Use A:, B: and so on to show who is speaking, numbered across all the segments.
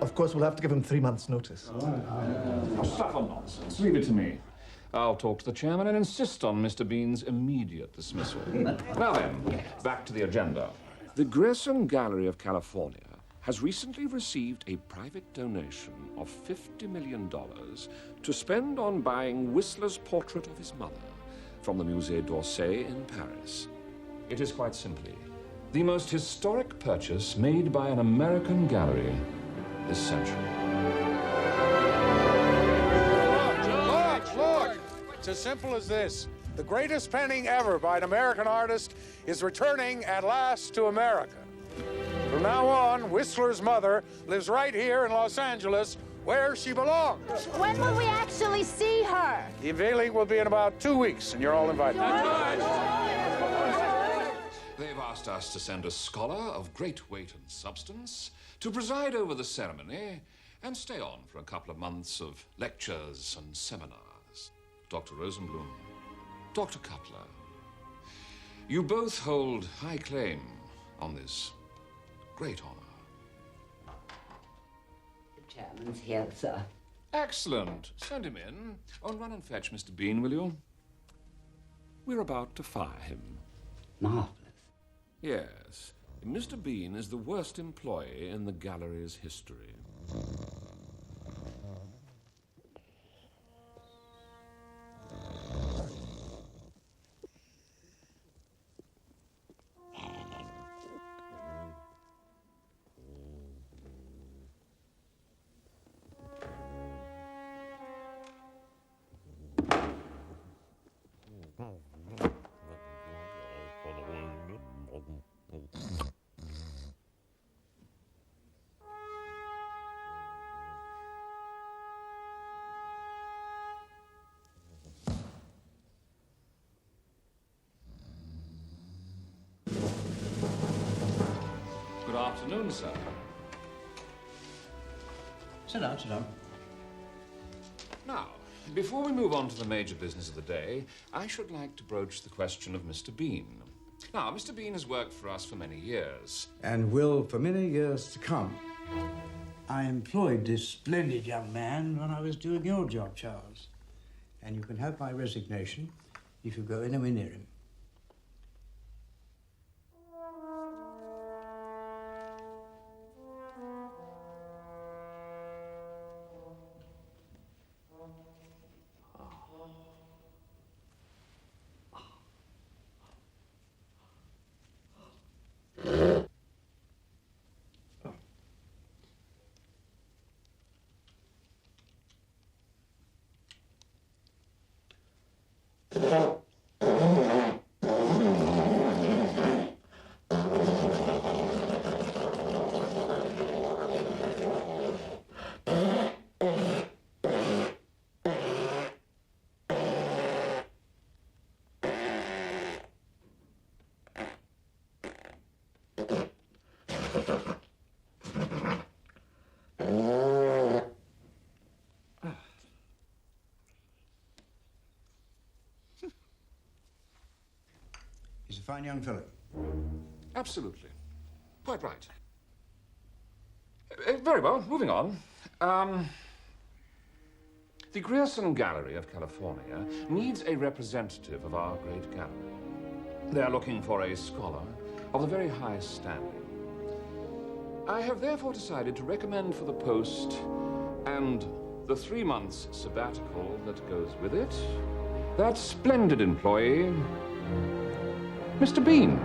A: Of course, we'll have to give him 3 months' notice.
B: Stuff and nonsense. Leave it to me. I'll talk to the chairman and insist on Mr. Bean's immediate dismissal. Now then, back to the agenda.
C: The Grierson Gallery of California has recently received a private donation of $50 million to spend on buying Whistler's portrait of his mother from the Musée d'Orsay in Paris.
B: It is quite simply the most historic purchase made by an American gallery this century.
D: Look! It's as simple as this. The greatest painting ever by an American artist is returning at last to America. From now on, Whistler's mother lives right here in Los Angeles, where she belongs.
E: When will we actually see her?
D: The unveiling will be in about 2 weeks, and you're all invited.
B: They've asked us to send a scholar of great weight and substance to preside over the ceremony and stay on for a couple of months of lectures and seminars. Dr. Rosenblum, Dr. Cutler, you both hold high claim on this great honor.
F: The chairman's here, sir.
B: Excellent. Send him in. Oh, and run and fetch Mr. Bean, will you?
C: We're about to fire him.
F: Marvelous.
C: Yes, Mr. Bean is the worst employee in the gallery's history.
B: Good afternoon, sir.
G: Sit down, sit down.
B: Now, before we move on to the major business of the day, I should like to broach the question of Mr. Bean. Now, Mr. Bean has worked for us for many years.
G: And will for many years to come. I employed this splendid young man when I was doing your job, Charles. And you can have my resignation if you go anywhere near him. He's a fine young fellow.
B: Absolutely. Quite right. Very well, moving on. The Grierson Gallery of California needs a representative of our great gallery. They're looking for a scholar of the very highest standing. I have therefore decided to recommend for the post and the 3 months sabbatical that goes with it, that splendid employee, Mr. Bean.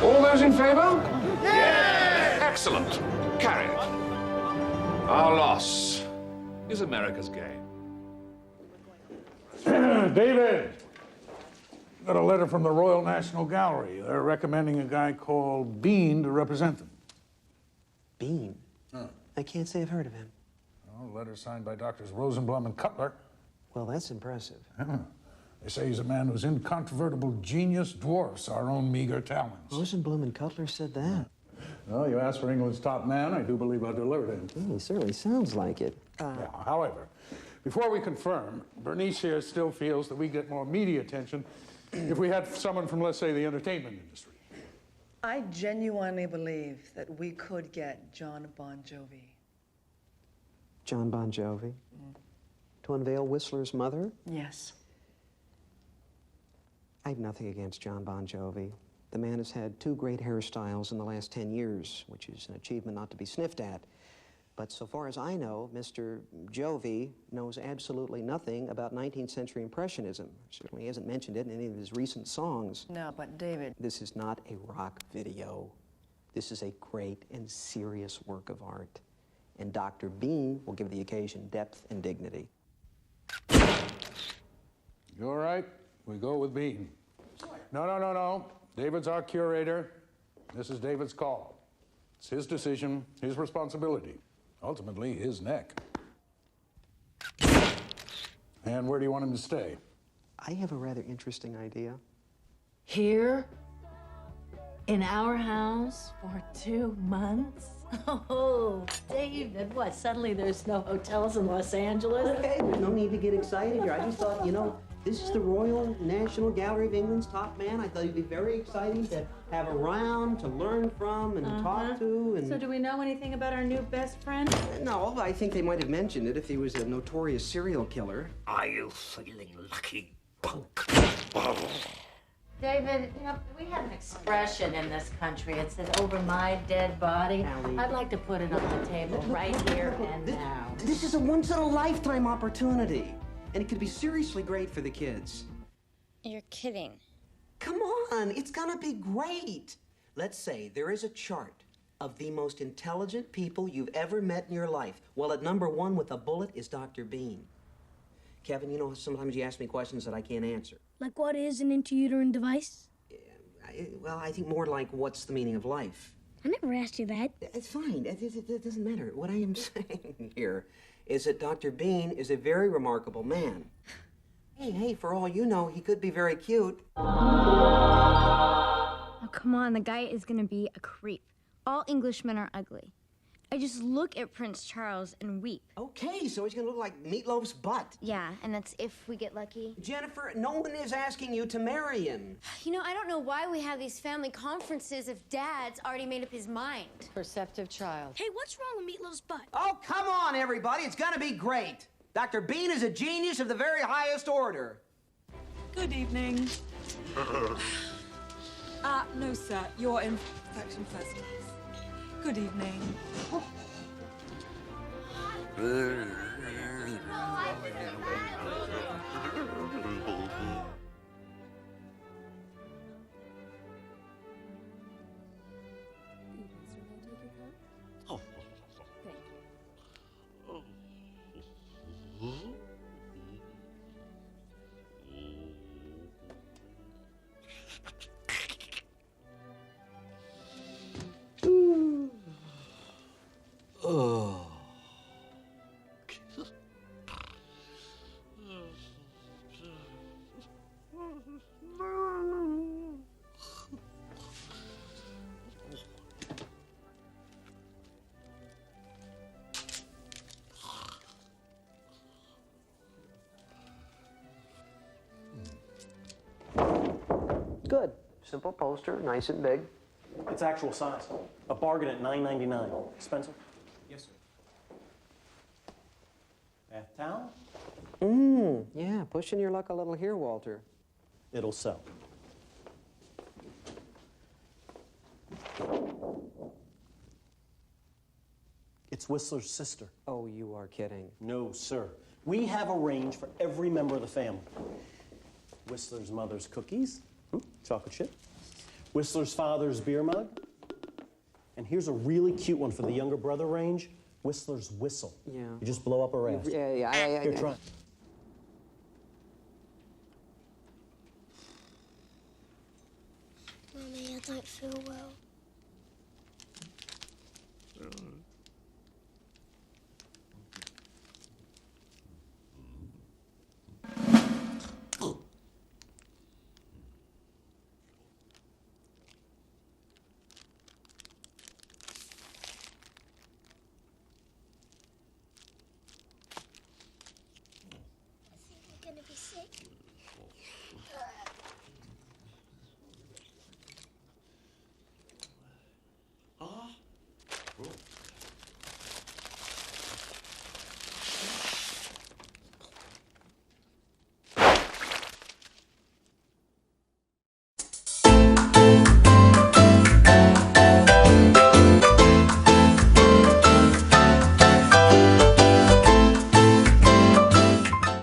B: All those in favor? Yes! Excellent. Carried. Our loss is America's gain.
D: David! Got a letter from the Royal National Gallery. They're recommending a guy called Bean to represent them.
H: Bean? I can't say I've heard of him.
D: Oh, letter signed by Doctors Rosenblum and Cutler.
H: Well, that's impressive.
D: They say he's a man whose incontrovertible genius dwarfs our own meager talents.
H: Rosenblum and Cutler said that.
D: Well, you asked for England's top man. I do believe I delivered him.
H: He certainly sounds like it.
D: Yeah, however, before we confirm, Bernice here still feels that we get more media attention if we had someone from, let's say, the entertainment industry.
I: I genuinely believe that we could get John Bon Jovi.
H: John Bon Jovi? To unveil Whistler's mother?
I: Yes.
H: I have nothing against John Bon Jovi. The man has had 2 great hairstyles in the last 10 years, which is an achievement not to be sniffed at. But so far as I know, Mr. Jovi knows absolutely nothing about 19th century Impressionism. Certainly hasn't mentioned it in any of his recent songs.
I: No, but David...
H: This is not a rock video. This is a great and serious work of art. And Dr. Bean will give the occasion depth and dignity.
D: You all right? We go with Bean. No. David's our curator. This is David's call. It's his decision, his responsibility. Ultimately, his neck. And where do you want him to stay?
H: I have a rather interesting idea.
E: Here? In our house? For 2 months? Oh, David, what? Suddenly there's no hotels in Los Angeles?
H: Okay, there's no need to get excited here. I just thought, you know, this is the Royal National Gallery of England's top man. I thought it'd be very exciting to have around, to learn from, and talk to, and...
E: So do we know anything about our new best friend?
H: No, I think they might have mentioned it if he was a notorious serial killer.
F: Are you feeling lucky, punk?
E: David, you know, we have an expression in this country. It says, over my dead body.
H: Allie.
E: I'd like to put it on the table right here and now.
H: This is a once-in-a-lifetime opportunity, and it could be seriously great for the kids.
J: You're kidding.
H: Come on, it's gonna be great. Let's say there is a chart of the most intelligent people you've ever met in your life. Well, at number 1 with a bullet is Dr. Bean. Kevin, you know, sometimes you ask me questions that I can't answer.
J: Like what is an intrauterine device?
H: Well, I think more like, what's the meaning of life?
J: I never asked you that.
H: It's fine. It doesn't matter. What I am saying here is that Dr. Bean is a very remarkable man. Hey, for all you know, he could be very cute.
J: Oh, come on. The guy is gonna be a creep. All Englishmen are ugly. I just look at Prince Charles and weep.
H: Okay, so he's gonna look like Meatloaf's butt.
J: Yeah, and that's if we get lucky.
H: Jennifer, no one is asking you to marry him.
K: You know, I don't know why we have these family conferences if Dad's already made up his mind.
E: Perceptive child.
J: Hey, what's wrong with Meatloaf's butt?
H: Oh, come on, everybody. It's gonna be great. Dr. Bean is a genius of the very highest order.
L: Good evening. No, sir. You're in section first class. Good evening.
H: Oh. Good. Simple poster, nice and big.
M: It's actual size. A bargain at $9.99. Spencer?
N: Yes, sir.
M: Bath towel?
H: Yeah, pushing your luck a little here, Walter.
M: It'll sell. It's Whistler's sister.
H: Oh, you are kidding.
M: No, sir. We have a range for every member of the family. Whistler's mother's cookies, chocolate chip. Whistler's father's beer mug. And here's a really cute one for the younger brother range, Whistler's whistle.
H: Yeah.
M: You just blow up a raft.
H: Yeah.
M: Here, try.
K: don't feel well. I think I'm gonna be sick.